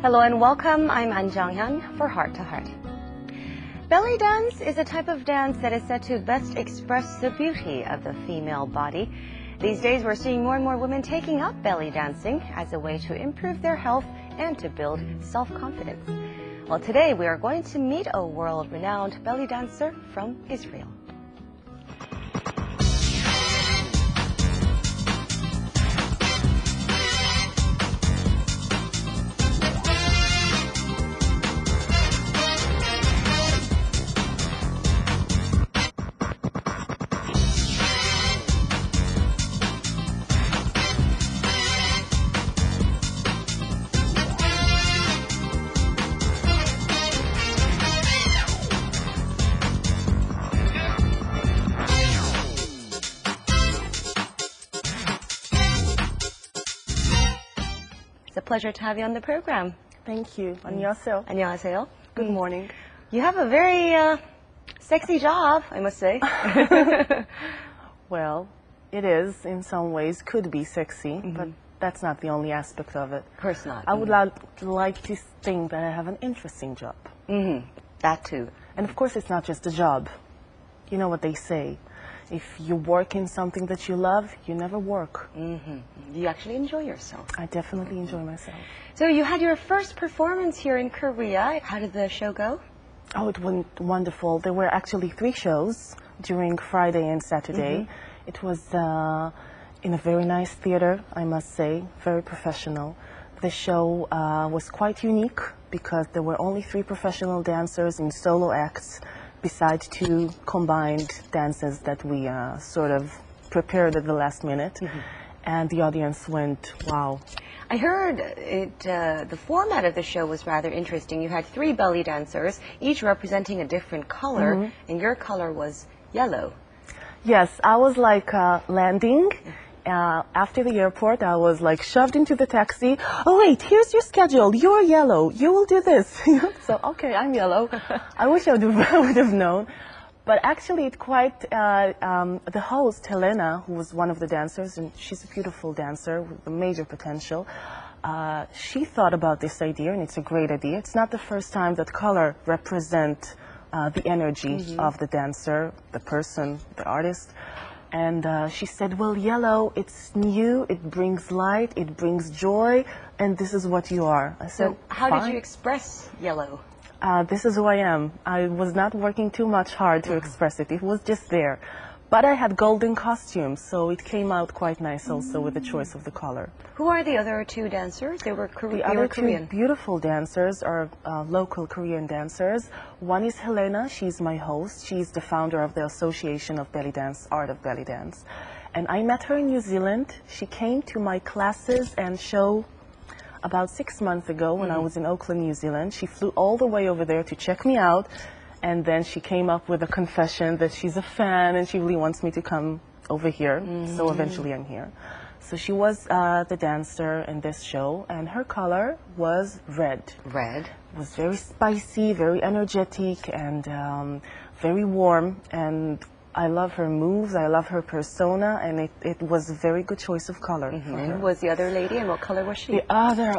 Hello and welcome. I'm An Jang-hyun for Heart to Heart. Belly dance is a type of dance that is said to best express the beauty of the female body. These days we're seeing more and more women taking up belly dancing as a way to improve their health and to build self-confidence. Well, today we are going to meet a world-renowned belly dancer from Israel. It's a pleasure to have you on the program. Thank you. 안녕하세요. 안녕하세요. Good morning. You have a very sexy job, I must say. Well, it is in some ways, could be sexy, but that's not the only aspect of it. Of course not. I would like to think that I have an interesting job. That too. And of course, it's not just a job. You know what they say. If you work in something that you love, you never work. You actually enjoy yourself. I definitely enjoy myself. So you had your first performance here in Korea. How did the show go? Oh, it went wonderful. There were actually 3 shows during Friday and Saturday. It was in a very nice theater, I must say, very professional. The show was quite unique because there were only 3 professional dancers in solo acts, besides 2 combined dances that we sort of prepared at the last minute. And the audience went, wow. I heard the format of the show was rather interesting. You had 3 belly dancers, each representing a different color, and your color was yellow. Yes, I was like landing. After the airport, I was like shoved into the taxi. Oh wait, here's your schedule. You're yellow. You will do this. So, okay, I'm yellow. I wish I would have known. But actually, it quite, the host, Helena, who was one of the dancers, and she's a beautiful dancer with a major potential, she thought about this idea, and it's a great idea. It's not the first time that color represents the energy of the dancer, the person, the artist. And she said, well, yellow, it's new, it brings light, it brings joy, and this is what you are. I said, so how did you express yellow? This is who I am. I was not working too much hard to express it. It was just there. But I had golden costumes, so it came out quite nice also with the choice of the color. Who are the other 2 dancers? They were The other 2 beautiful dancers are local Korean dancers. One is Helena. She's my host. She's the founder of the Association of Belly Dance, Art of Belly Dance. And I met her in New Zealand. She came to my classes and show about 6 months ago when I was in Auckland, New Zealand. She flew all the way over there to check me out. And then she came up with a confession that she's a fan and she really wants me to come over here. So eventually I'm here. So she was the dancer in this show, and her color was red. Red. It was very spicy, very energetic, and very warm. And I love her moves, I love her persona, and it was a very good choice of color for her. Who was the other lady, and what color was she? The other,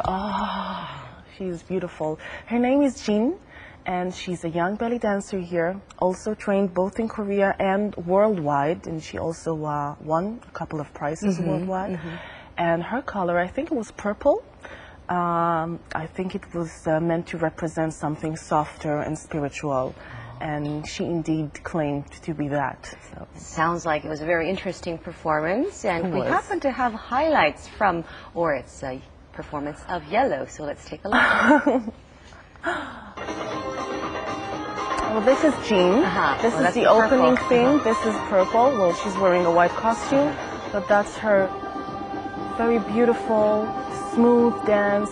she's beautiful. Her name is Jin. And she's a young belly dancer here, also trained both in Korea and worldwide. And she also won a couple of prizes worldwide. And her color, I think it was purple. I think it was meant to represent something softer and spiritual. And she indeed claimed to be that. So. Sounds like it was a very interesting performance. And we happen to have highlights from Orit's performance of Yellow. So let's take a look. Well, this is Jean. This is the opening thing. This is purple. Well, she's wearing a white costume, but that's her very beautiful, smooth dance,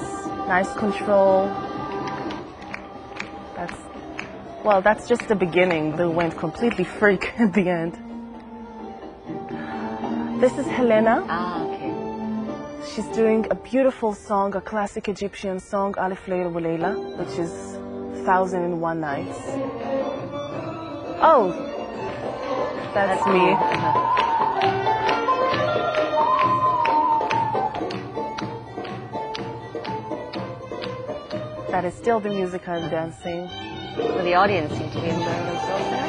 nice control. That's just the beginning. They went completely freak at the end. This is Helena. Okay. She's doing a beautiful song, a classic Egyptian song, Alif Layla wa Layla, which is 1001 Nights. Oh, that's me. That is still the music I'm dancing. Well, the audience seem to be enjoying themselves there.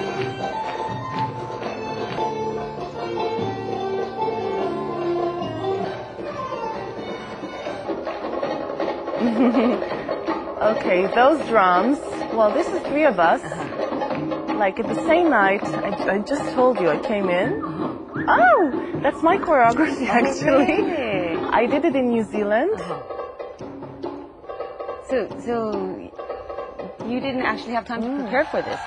Okay, those drums, well, this is 3 of us. Like at the same night, I just told you I came in. Oh, that's my choreography actually. Really? I did it in New Zealand. So you didn't actually have time to prepare for this?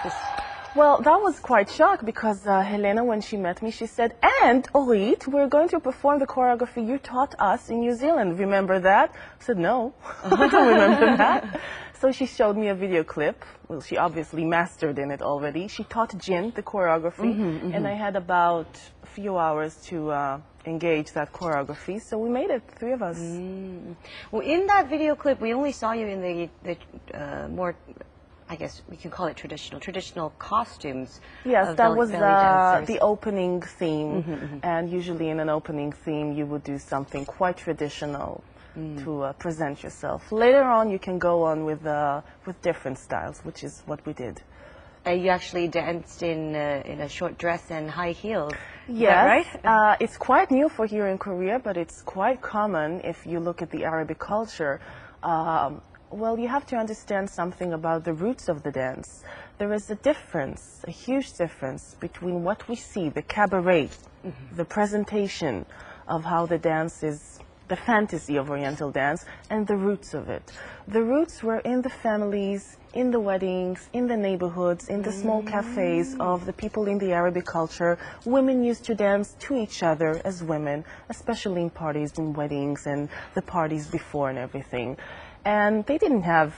Well, that was quite shocked because Helena, when she met me, she said, and Orit, we're going to perform the choreography you taught us in New Zealand. Remember that? I said, no, I don't remember that. So she showed me a video clip. Well, she obviously mastered in it already. She taught Jin the choreography, and I had about a few hours to engage that choreography. So we made it, 3 of us. Well, in that video clip, we only saw you in the more, I guess we can call it traditional costumes. Yes, of that was belly dancers. the opening theme. And usually in an opening theme, you would do something quite traditional to present yourself. Later on, you can go on with different styles, which is what we did. You actually danced in a short dress and high heels. Yes, Is that right? It's quite new for here in Korea, but it's quite common if you look at the Arabic culture. Well, you have to understand something about the roots of the dance. There is a difference, a huge difference between what we see, the cabaret, the presentation of how the dance is, the fantasy of Oriental dance, and the roots of it. The roots were in the families, in the weddings, in the neighborhoods, in the small cafes of the people in the Arabic culture. Women used to dance to each other as women, especially in parties and weddings and the parties before and everything. And they didn't have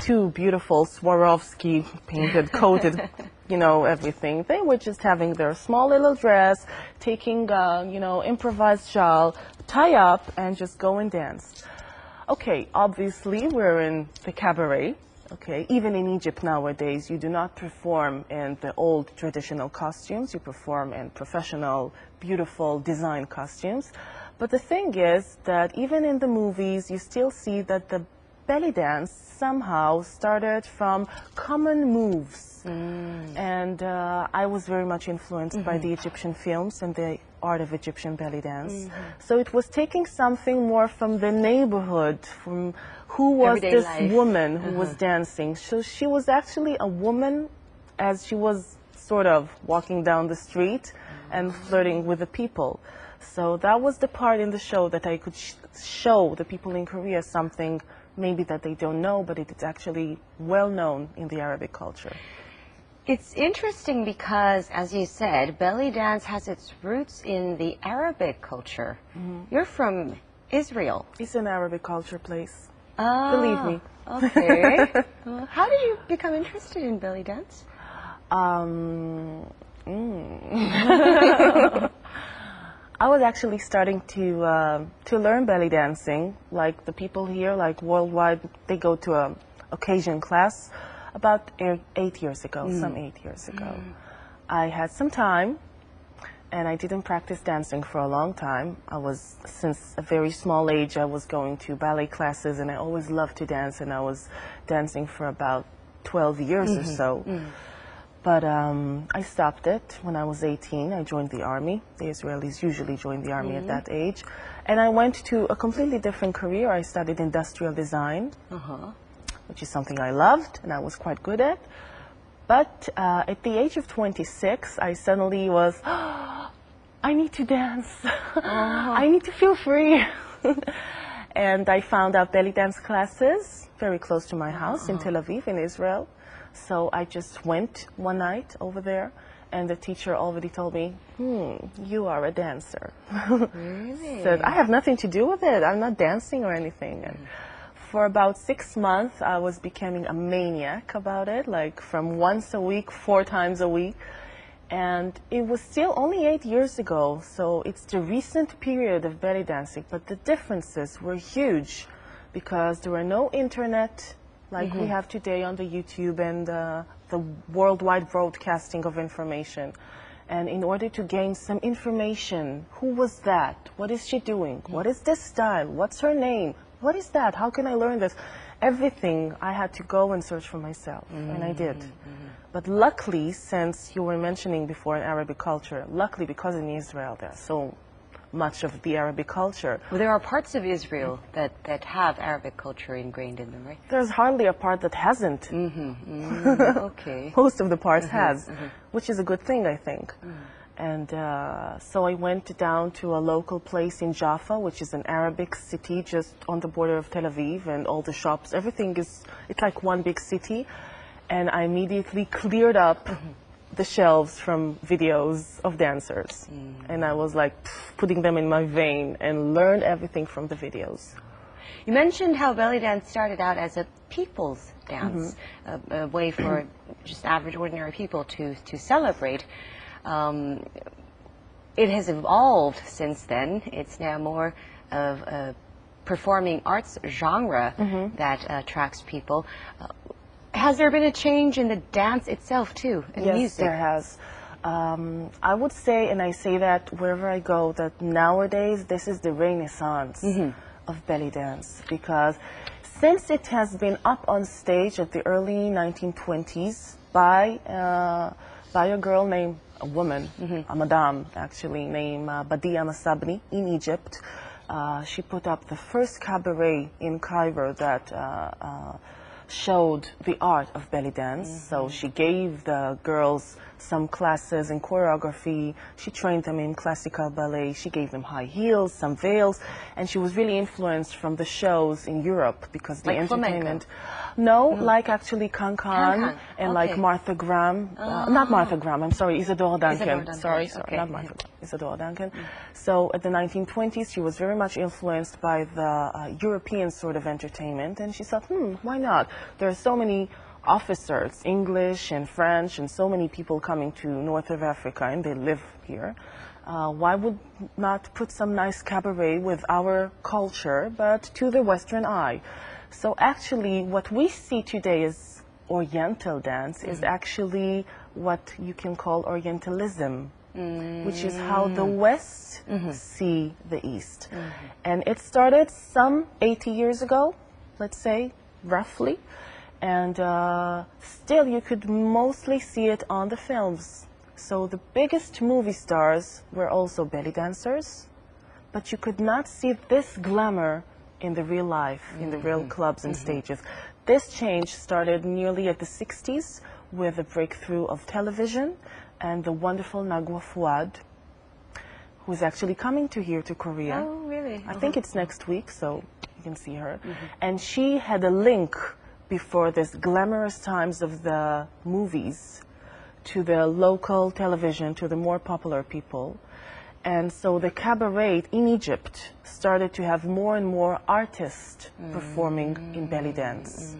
2 beautiful Swarovski painted, coated, you know, everything. They were just having their small little dress, taking, you know, improvised shawl, tie up, and just go and dance. Okay, obviously we're in the cabaret. Okay, even in Egypt nowadays, you do not perform in the old traditional costumes. You perform in professional, beautiful design costumes. But the thing is that even in the movies, you still see that the belly dance somehow started from common moves. And I was very much influenced by the Egyptian films and the art of Egyptian belly dance. So it was taking something more from the neighborhood, from who was Everyday this life. woman who was dancing. So she was actually a woman as she was sort of walking down the street and flirting with the people. So that was the part in the show that I could show the people in Korea something maybe that they don't know, but it's actually well known in the Arabic culture. It's interesting because, as you said, belly dance has its roots in the Arabic culture. You're from Israel. It's an Arabic culture place. Ah, Believe me. Okay. How did you become interested in belly dance? I was actually starting to learn belly dancing. Like the people here, like worldwide, they go to a occasion class about 8 years ago, some 8 years ago. I had some time, and I didn't practice dancing for a long time. Since a very small age, I was going to ballet classes, and I always loved to dance, and I was dancing for about 12 years or so. But I stopped it when I was 18. I joined the army. The Israelis usually join the army at that age. And I went to a completely different career. I studied industrial design, which is something I loved and I was quite good at. But at the age of 26, I suddenly was, I need to dance. I need to feel free. And I found out belly dance classes very close to my house in Tel Aviv, in Israel. So I just went one night over there, and the teacher already told me, you are a dancer. Really? Said, I have nothing to do with it. I'm not dancing or anything. And for about 6 months, I was becoming a maniac about it, like from once a week, 4 times a week. And it was still only 8 years ago, so it's the recent period of belly dancing, but the differences were huge because there were no internet like we have today on the YouTube and the worldwide broadcasting of information. And in order to gain some information, who was that? What is she doing? What is this style? What's her name? What is that? How can I learn this? everything I had to go and search for myself, and I did. But luckily, since you were mentioning before in Arabic culture, luckily because in Israel there's so much of the Arabic culture. Well, there are parts of Israel that have Arabic culture ingrained in them, right? There's hardly a part that hasn't. Okay. Most of the parts has, which is a good thing, I think. And so I went down to a local place in Jaffa, which is an Arabic city just on the border of Tel Aviv, and all the shops, everything is, it's like one big city. And I immediately cleared up the shelves from videos of dancers. And I was like putting them in my vein and learned everything from the videos. You mentioned how belly dance started out as a people's dance, a way for just average, ordinary people to celebrate. It has evolved since then. It's now more of a performing arts genre that attracts people. Has there been a change in the dance itself too, in Yes, music? there has. I would say, and I say that wherever I go, that nowadays this is the renaissance of belly dance, because since it has been up on stage at the early 1920s by a girl named, a woman, a madame actually, named Badia Masabni in Egypt. She put up the first cabaret in Cairo that showed the art of belly dance. So she gave the girls some classes in choreography. She trained them in classical ballet. She gave them high heels, some veils, and she was really influenced from the shows in Europe because the like entertainment. flamenco? No, like actually Can-Can and like okay. Martha Graham. Not Martha Graham, I'm sorry, Isadora Duncan. Isadora Duncan. Sorry, Okay. not Martha Graham, Isadora Duncan. So at the 1920s, she was very much influenced by the European sort of entertainment, and she thought, why not? There are so many officers, English and French, and so many people coming to north of Africa, and they live here. Why would not put some nice cabaret with our culture, but to the Western eye? So actually, what we see today as Oriental dance is actually what you can call Orientalism, which is how the West see the East. And it started some 80 years ago, let's say, roughly. And still, you could mostly see it on the films. So the biggest movie stars were also belly dancers, but you could not see this glamour in the real life, in the real clubs and stages. This change started nearly at the 60s with the breakthrough of television and the wonderful Nagwa Fuad, who is actually coming to Korea. Oh, really? I think it's next week, so you can see her. And she had a link before this glamorous times of the movies to the local television, to the more popular people. And so the cabaret in Egypt started to have more and more artists performing in belly dance.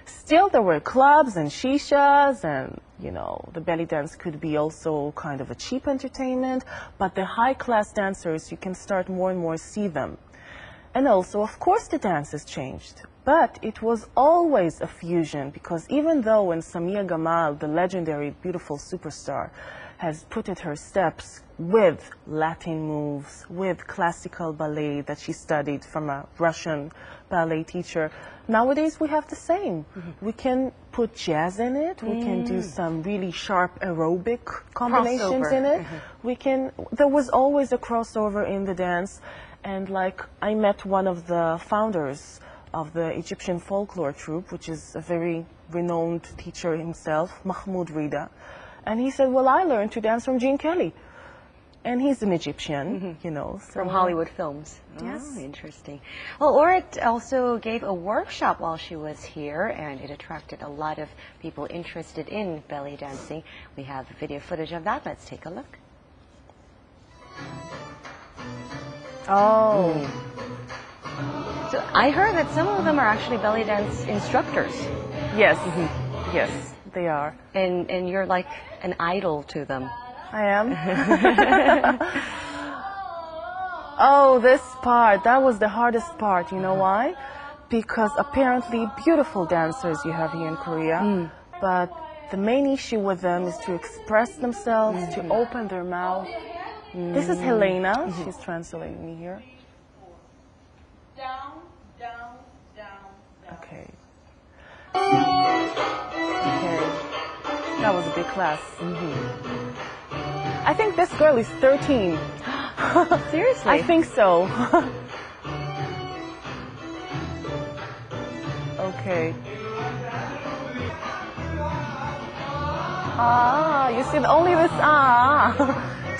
Still, there were clubs and shishas, and, you know, the belly dance could be also kind of a cheap entertainment, but the high-class dancers, you can start more and more see them. And also, of course, the dance has changed. But it was always a fusion, because even though when Samia Gamal, the legendary, beautiful superstar, has put it her steps with Latin moves, with classical ballet that she studied from a Russian ballet teacher, nowadays we have the same. We can put jazz in it, we can do some really sharp aerobic combinations in it. There was always a crossover in the dance, and like I met one of the founders of the Egyptian folklore troupe, which is a very renowned teacher himself, Mahmoud Rida. And he said, well, I learned to dance from Gene Kelly. And he's an Egyptian, you know. So. From Hollywood films. Yes. Oh, interesting. Well, Orit also gave a workshop while she was here, and it attracted a lot of people interested in belly dancing. We have video footage of that. Let's take a look. Oh. So I heard that some of them are actually belly dance instructors. Yes. Yes, they are. And you're like an idol to them. I am. Oh, this part, that was the hardest part. You know why? Because apparently beautiful dancers you have here in Korea, but the main issue with them is to express themselves, to open their mouth. This is Helena. She's translating me here. Down, down, down. Okay. That was a big class. I think this girl is 13. Seriously? I think so. Okay. Ah, you see, only this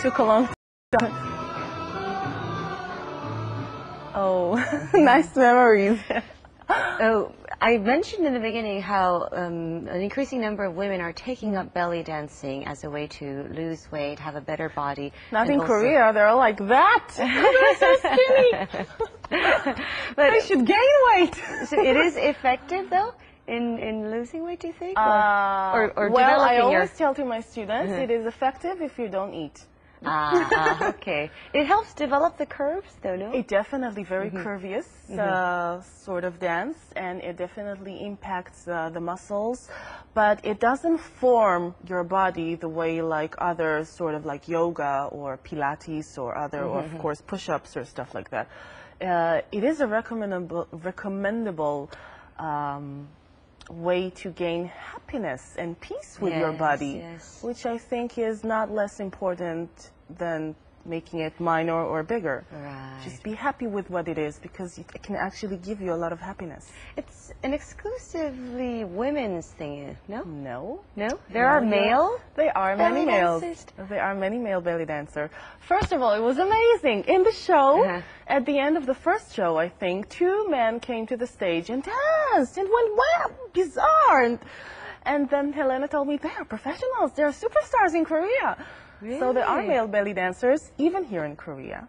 took a long time. Oh, nice memories. Oh, I mentioned in the beginning how an increasing number of women are taking up belly dancing as a way to lose weight, have a better body. Not in Korea, they're all like that. They're so skinny. But I should gain weight. So it is effective, though, in losing weight, do you think? Or Well, developing I always tell to my students, it is effective if you don't eat. Okay. It helps develop the curves, though, no? It definitely very curvious sort of dance, and it definitely impacts the muscles, but it doesn't form your body the way like other sort of like yoga or Pilates or other, or of course push-ups or stuff like that. It is a recommendable way to gain happiness and peace with your body, which I think is not less important than making it minor or bigger. Right. Just be happy with what it is, because it can actually give you a lot of happiness. It's an exclusively women's thing, no? No. No? There are male? There are many males. There are many male belly dancers. First of all, it was amazing. In the show, at the end of the first show, I think, 2 men came to the stage and danced and went, wow, bizarre. And then Helena told me, they are professionals. They are superstars in Korea. Really? So there are male belly dancers, even here in Korea.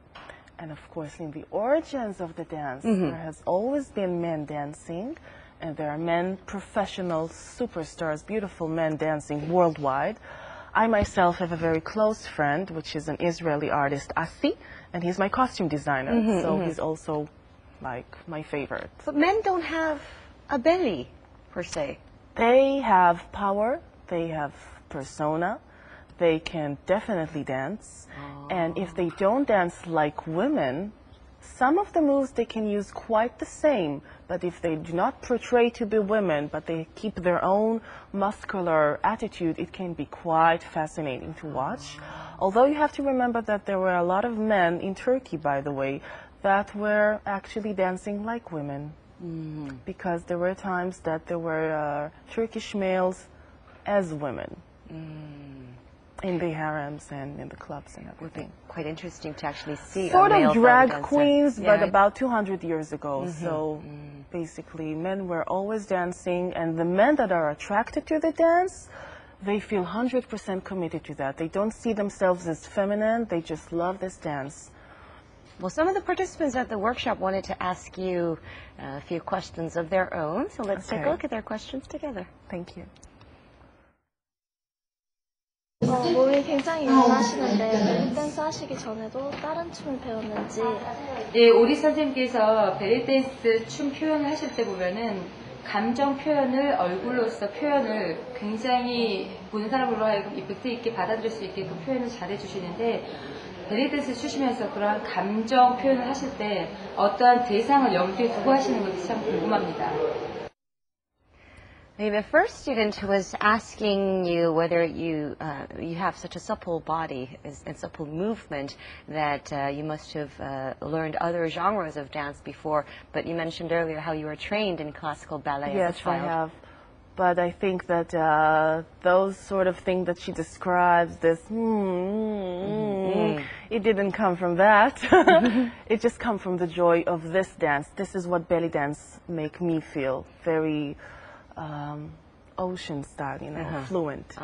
And of course, in the origins of the dance, there has always been men dancing, and there are men, professional superstars, beautiful men dancing worldwide. I myself have a very close friend, which is an Israeli artist, Asi, and he's my costume designer, so he's also like my favorite. But men don't have a belly, per se. They have power, they have persona, they can definitely dance, and if they don't dance like women, some of the moves they can use quite the same, but if they do not portray to be women, but they keep their own muscular attitude, it can be quite fascinating to watch. Although you have to remember that there were a lot of men in Turkey, by the way, that were actually dancing like women. Because there were times that there were Turkish males as women. In the harems and in the clubs and everything. Would be quite interesting to actually see sort a male of drag dancer. queens, but about 200 years ago. So basically, men were always dancing, and the men that are attracted to the dance, they feel 100% committed to that. They don't see themselves as feminine. They just love this dance. Well, some of the participants at the workshop wanted to ask you a few questions of their own, so let's take a look at their questions together. Thank you. 몸이 굉장히 유연하시는데 벨리 댄스 하시기 전에도 다른 춤을 배웠는지. 예, 오리 선생님께서 벨리 댄스 춤 표현을 하실 때 보면은 감정 표현을 얼굴로서 표현을 굉장히 보는 사람으로 하여금 이펙트 있게 받아들일 수 있게끔 표현을 잘해 주시는데 벨리 댄스 추시면서 그러한 감정 표현을 하실 때 어떠한 대상을 염두에 두고 하시는 것이 참 궁금합니다. The first student was asking you whether you have such a supple body and supple movement that you must have learned other genres of dance before, but you mentioned earlier how you were trained in classical ballet as a child. Yes, I have. But I think that those sort of things that she describes, this it didn't come from that. It just come from the joy of this dance. This is what belly dance make me feel, very ocean style, you know, fluent.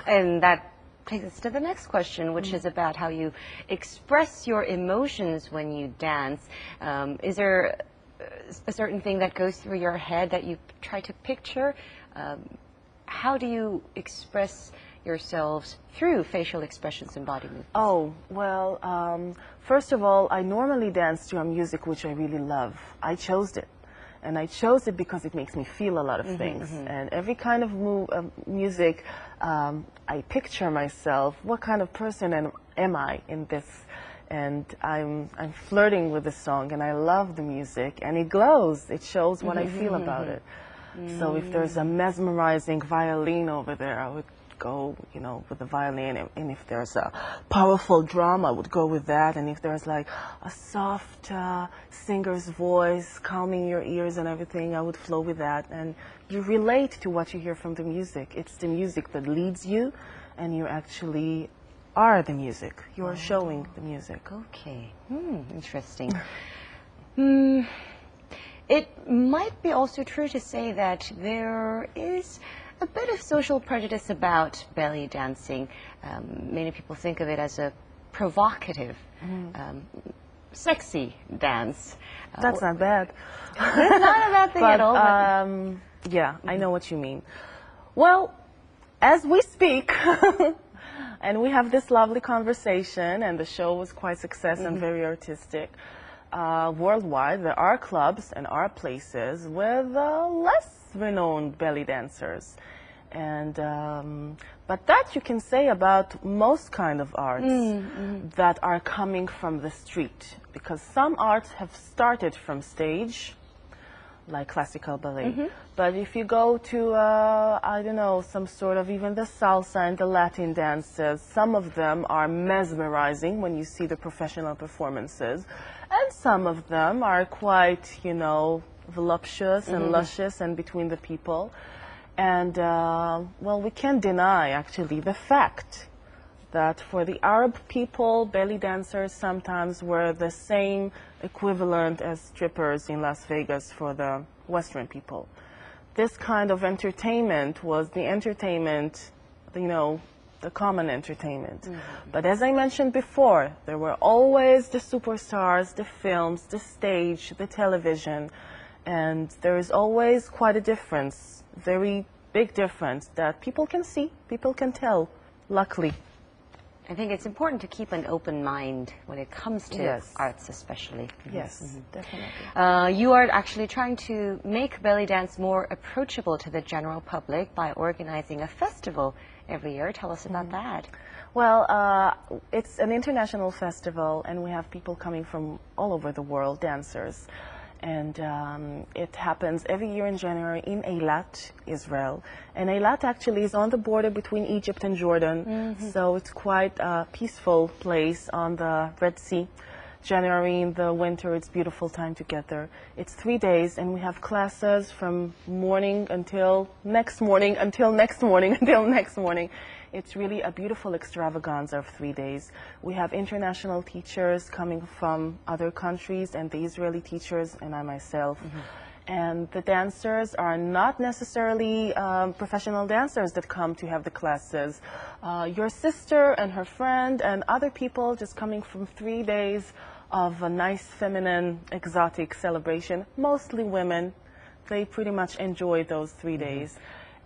And that takes us to the next question, which is about how you express your emotions when you dance. Is there a certain thing that goes through your head that you try to picture? How do you express yourselves through facial expressions and body movements? Oh, well, first of all, I normally dance to a music which I really love. I chose it. And I chose it because it makes me feel a lot of things. And every kind of music, I picture myself, what kind of person am I in this? And I'm flirting with the song, and I love the music, and it glows. It shows what I feel about it. So if there's a mesmerizing violin over there, I would would go, you know, with the violin, and if there's a powerful drum, I would go with that, and if there's like a soft singer's voice calming your ears and everything, I would flow with that. And you relate to what you hear from the music. It's the music that leads you, and you actually are the music. You are showing the music. Okay. Interesting. It might be also true to say that there is a bit of social prejudice about belly dancing. Many people think of it as a provocative, sexy dance. That's not bad. It's not a bad thing at all. Yeah, I know what you mean. Well, as we speak, and we have this lovely conversation, and the show was quite successful and very artistic. Worldwide, there are clubs and are places with less renowned belly dancers, and but that you can say about most kind of arts that are coming from the street, because some arts have started from stage, like classical ballet. But if you go to, I don't know, some sort of even the salsa and the Latin dances, some of them are mesmerizing when you see the professional performances. And some of them are quite, you know, voluptuous and luscious and between the people. And, well, we can't deny, actually, the fact that for the Arab people, belly dancers sometimes were the same equivalent as strippers in Las Vegas for the Western people. This kind of entertainment was the entertainment, you know, the common entertainment. But as I mentioned before, there were always the superstars, the films, the stage, the television, and there is always quite a difference, very big difference that people can see, people can tell, luckily. I think it's important to keep an open mind when it comes to arts, especially. Yes, definitely. You are actually trying to make belly dance more approachable to the general public by organizing a festival every year. Tell us about that. Well, it's an international festival, and we have people coming from all over the world, dancers. And it happens every year in January in Eilat, Israel. And Eilat actually is on the border between Egypt and Jordan, so it's quite a peaceful place on the Red Sea. January in the winter, it's a beautiful time to get there. It's 3 days, and we have classes from morning until next morning, until next morning, until next morning. It's really a beautiful extravaganza of 3 days. We have international teachers coming from other countries, and the Israeli teachers, and I myself. And the dancers are not necessarily professional dancers that come to have the classes. Your sister and her friend and other people just coming from 3 days of a nice, feminine, exotic celebration, mostly women. They pretty much enjoy those 3 days.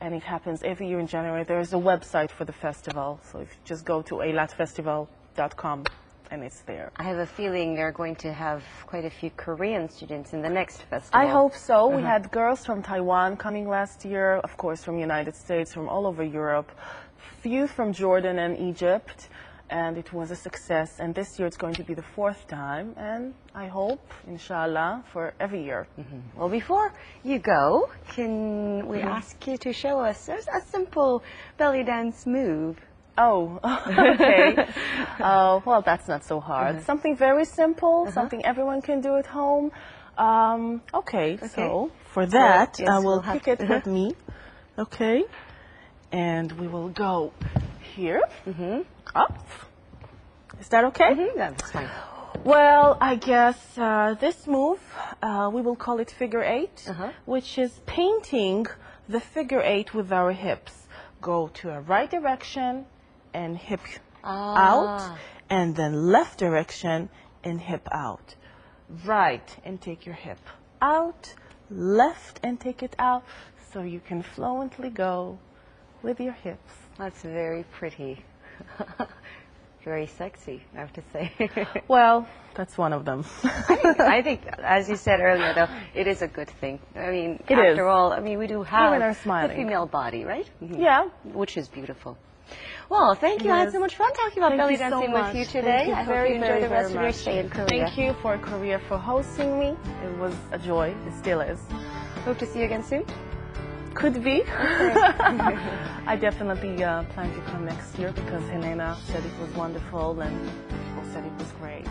And it happens every year in January. There is a website for the festival, so if you just go to eilatfestival.com, and it's there. I have a feeling they're going to have quite a few Korean students in the next festival. I hope so. We had girls from Taiwan coming last year, of course from the United States, from all over Europe, few from Jordan and Egypt, and it was a success. And this year it's going to be the 4th time, and I hope, inshallah, for every year. Well, before you go, can we ask you to show us a simple belly dance move? Oh, okay. Well, that's not so hard. Something very simple, something everyone can do at home. Okay, so for that, I will pick it with me. Okay. And we will go here, up. Is that okay? That's fine. Well, I guess this move, we will call it figure 8, which is painting the figure 8 with our hips. Go to a right direction and hip out, and then left direction and hip out. Right, and take your hip out, left, and take it out, so you can fluently go with your hips. That's very pretty. Very sexy, I have to say. Well, that's one of them. I think, as you said earlier, though, it is a good thing. I mean, It after is. all, I mean, we do have Women are the smiling. female body, right? Yeah. Which is beautiful. Well, thank you. I had so much fun talking about belly Thank you so dancing much. with you today. Thank you I hope very, you enjoy very, the rest very of your much. stay in Korea. Thank you for Korea for hosting me. It was a joy. It still is. Hope to see you again soon. Could be. I definitely plan to come next year because Helena said it was wonderful and people said it was great.